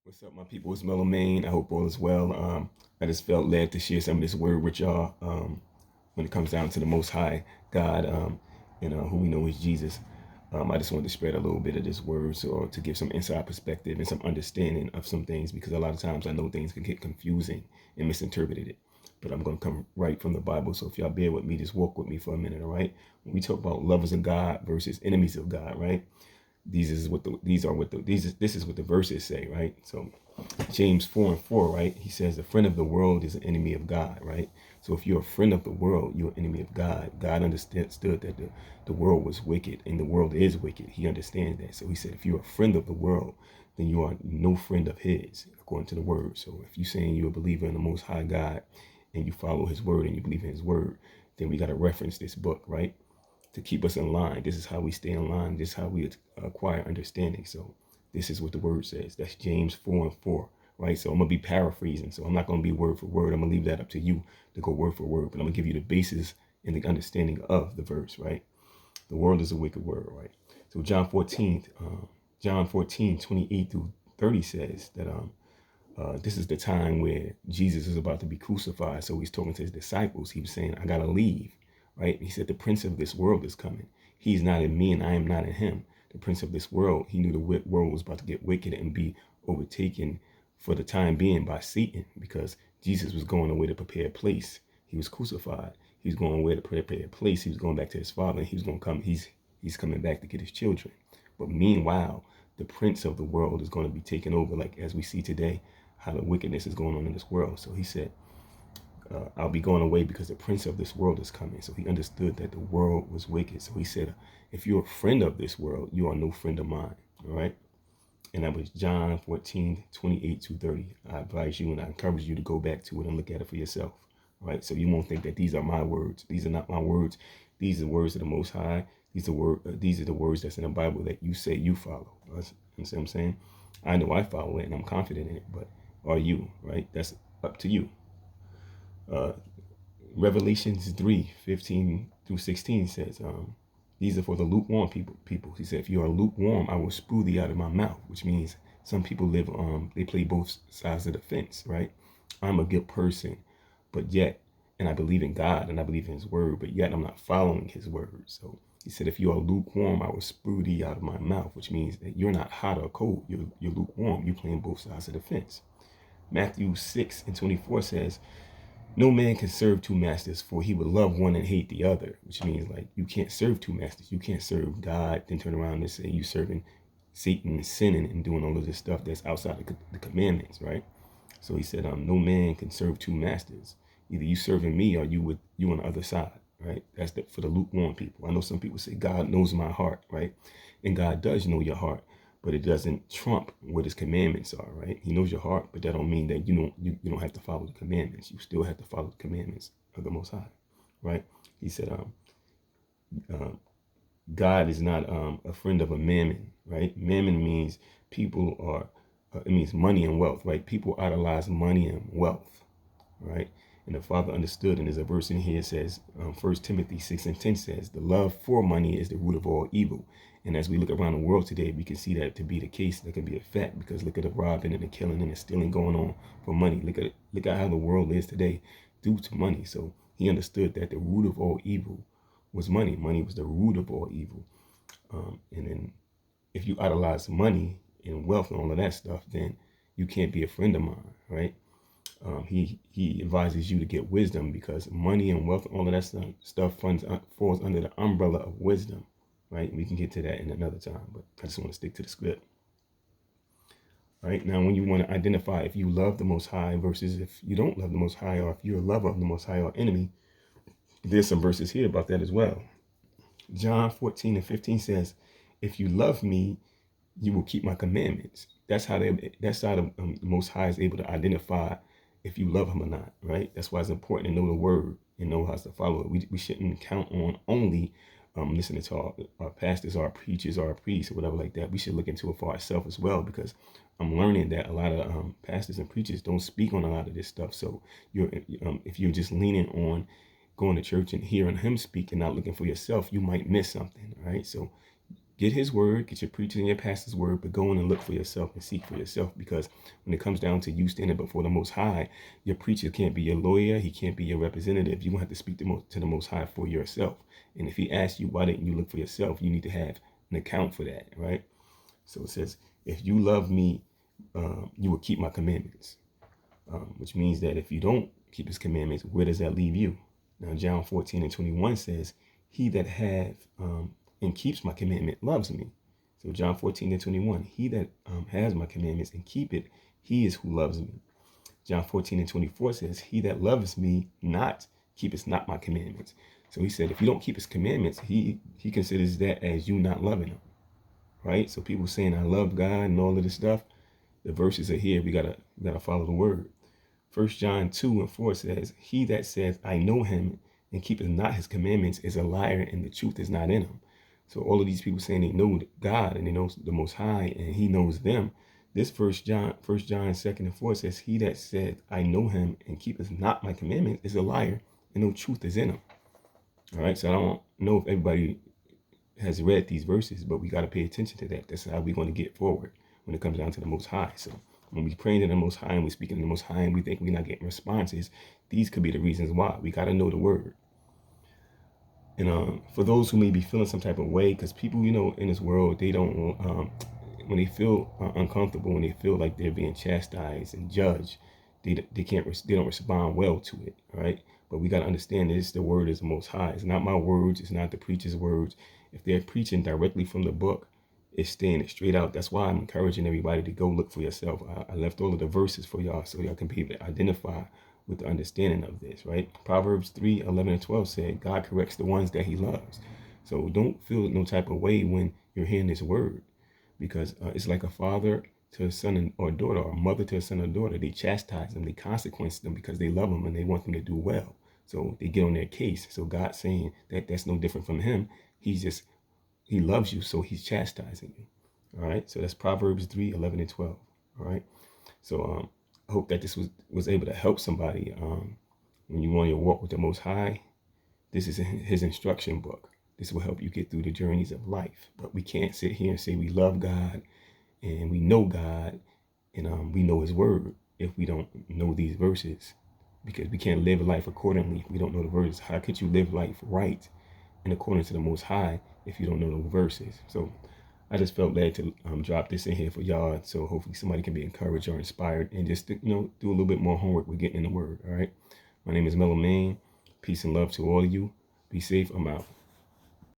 What's up, my people? It's Mellow Main. I hope all is well. I just felt led to share some of this word with y'all when it comes down to the Most High God and who we know is Jesus. I just wanted to spread a little bit of this word so to give some inside perspective and some understanding of some things because a lot of times I know things can get confusing and misinterpreted. But I'm going to come right from the Bible. So if y'all bear with me, just walk with me for a minute, all right? When we talk about lovers of God versus enemies of God, right? This is what the verses say, right? So James 4:4, right? He says a friend of the world is an enemy of God, right? So if you're a friend of the world, you're an enemy of God. God understood that the world was wicked and the world is wicked. He understands that. So he said if you're a friend of the world, then you are no friend of his, according to the word. So if you're saying you're a believer in the most high God and you follow his word and you believe in his word, then we got to reference this book, right? To keep us in line. This is how we stay in line. This is how we acquire understanding. So this is what the word says. That's James 4:4, right? So I'm going to be paraphrasing. So I'm not going to be word for word. I'm going to leave that up to you to go word for word. But I'm going to give you the basis and the understanding of the verse, right? The world is a wicked world, right? So John 14, 28 through 30 says that this is the time where Jesus is about to be crucified. So he's talking to his disciples. He was saying, I got to leave, right? He said, the prince of this world is coming. He's not in me and I am not in him. The prince of this world, he knew the world was about to get wicked and be overtaken for the time being by Satan because Jesus was going away to prepare a place. He was crucified. He was going away to prepare a place. He was going back to his father. And he was going to come. He's coming back to get his children. But meanwhile, the prince of the world is going to be taken over, like as we see today how the wickedness is going on in this world. So he said, I'll be going away because the prince of this world is coming. So he understood that the world was wicked. So he said, if you're a friend of this world, you are no friend of mine. All right. And that was John 14, 28 to 30. I advise you and I encourage you to go back to it and look at it for yourself. All right. So you won't think that these are my words. These are not my words. These are the words of the Most High. These are the words that's in the Bible that you say you follow. You see what I'm saying? I know I follow it and I'm confident in it, but are you, right? That's up to you. Uh, Revelations 3:15 through 16 says, these are for the lukewarm people. He said, if you are lukewarm, I will spew thee out of my mouth, which means some people they play both sides of the fence, right? I'm a good person, but yet, and I believe in God and I believe in his word, but yet I'm not following his word. So he said, if you are lukewarm, I will spew thee out of my mouth, which means that you're not hot or cold. You're lukewarm. You're playing both sides of the fence. Matthew 6:24 says, no man can serve two masters, for he would love one and hate the other, which means like you can't serve two masters. You can't serve God, then turn around and say you serving Satan and sinning and doing all of this stuff that's outside the commandments, right? So he said, no man can serve two masters. Either you serving me or you on the other side, right? That's for the lukewarm people. I know some people say God knows my heart, right? And God does know your heart, but it doesn't trump what his commandments are, right? He knows your heart, but that don't mean that you don't have to follow the commandments. You still have to follow the commandments of the Most High, right? He said, uh, God is not a friend of a mammon, right? Mammon means people are, it means money and wealth, right? People idolize money and wealth, right? And the Father understood, and there's a verse in here that says, 1 Timothy 6:10 says, the love for money is the root of all evil. And as we look around the world today, we can see that to be the case. That can be a fact because look at the robbing and the killing and the stealing going on for money. Look at how the world is today due to money. So he understood that the root of all evil was money. Money was the root of all evil. And then if you idolize money and wealth and all of that stuff, then you can't be a friend of mine, right? He advises you to get wisdom because money and wealth, all of that stuff falls under the umbrella of wisdom, right? We can get to that in another time, but I just want to stick to the script. All right, now when you want to identify if you love the Most High versus if you don't love the Most High, or if you're a lover of the Most High or enemy, there's some verses here about that as well. John 14:15 says, if you love me, you will keep my commandments. That's how the Most High is able to identify if you love him or not, right? That's why it's important to know the word and know how to follow it. We shouldn't count on only listening to our pastors, our preachers, our priests, or whatever like that. We should look into it for ourselves as well, because I'm learning that a lot of pastors and preachers don't speak on a lot of this stuff. So if you're just leaning on going to church and hearing him speak and not looking for yourself, you might miss something, right? So get his word, get your preacher and your pastor's word, but go on and look for yourself and seek for yourself. Because when it comes down to you standing before the Most High, your preacher can't be your lawyer. He can't be your representative. You have to speak to the Most High for yourself. And if he asks you, why didn't you look for yourself? You need to have an account for that, right? So it says, if you love me, you will keep my commandments, which means that if you don't keep his commandments, where does that leave you? Now, John 14:21 says, he that have and keeps my commandment loves me. So John 14:21, he that has my commandments and keep it, he is who loves me. John 14:24 says, he that loves me not keepeth not my commandments. So he said, if you don't keep his commandments, he considers that as you not loving him, right? So people saying, I love God and all of this stuff, the verses are here. We gotta follow the word. 1 John 2:4 says, he that says, I know him and keepeth not his commandments is a liar, and the truth is not in him. So all of these people saying they know God and they know the Most High and he knows them. This 1 John 2:4 says, he that said, I know him and keepeth not my commandments is a liar, and no truth is in him. All right, so I don't know if everybody has read these verses, but we got to pay attention to that. That's how we're going to get forward when it comes down to the Most High. So when we praying to the Most High and we speaking to the Most High and we think we're not getting responses, these could be the reasons why. We got to know the word. And for those who may be feeling some type of way, because people, in this world, they don't, when they feel uncomfortable, when they feel like they're being chastised and judged, they don't respond well to it, right? But we got to understand this: the word is the Most High. It's not my words. It's not the preacher's words. If they're preaching directly from the book, it's staying it straight out. That's why I'm encouraging everybody to go look for yourself. I left all of the verses for y'all so y'all can be able to identify with the understanding of this, right? Proverbs 3:11-12 said, God corrects the ones that he loves. So don't feel no type of way when you're hearing this word, because it's like a father to a son or daughter, or a mother to a son or daughter. They chastise them, they consequence them because they love them and they want them to do well. So they get on their case. So God's saying that that's no different from him. He loves you, so he's chastising you. All right. So that's Proverbs 3:11-12. All right. So I hope that this was able to help somebody. When you want to walk with the Most High, this is his instruction book. This will help you get through the journeys of life. But we can't sit here and say we love God and we know God and we know his word if we don't know these verses, because we can't live life accordingly if we don't know the verses. How could you live life right and according to the Most High if you don't know the verses? So I just felt led to drop this in here for y'all, so hopefully somebody can be encouraged or inspired and just do a little bit more homework with getting in the word. All right. My name is Mellow Man. Peace and love to all of you. Be safe. I'm out.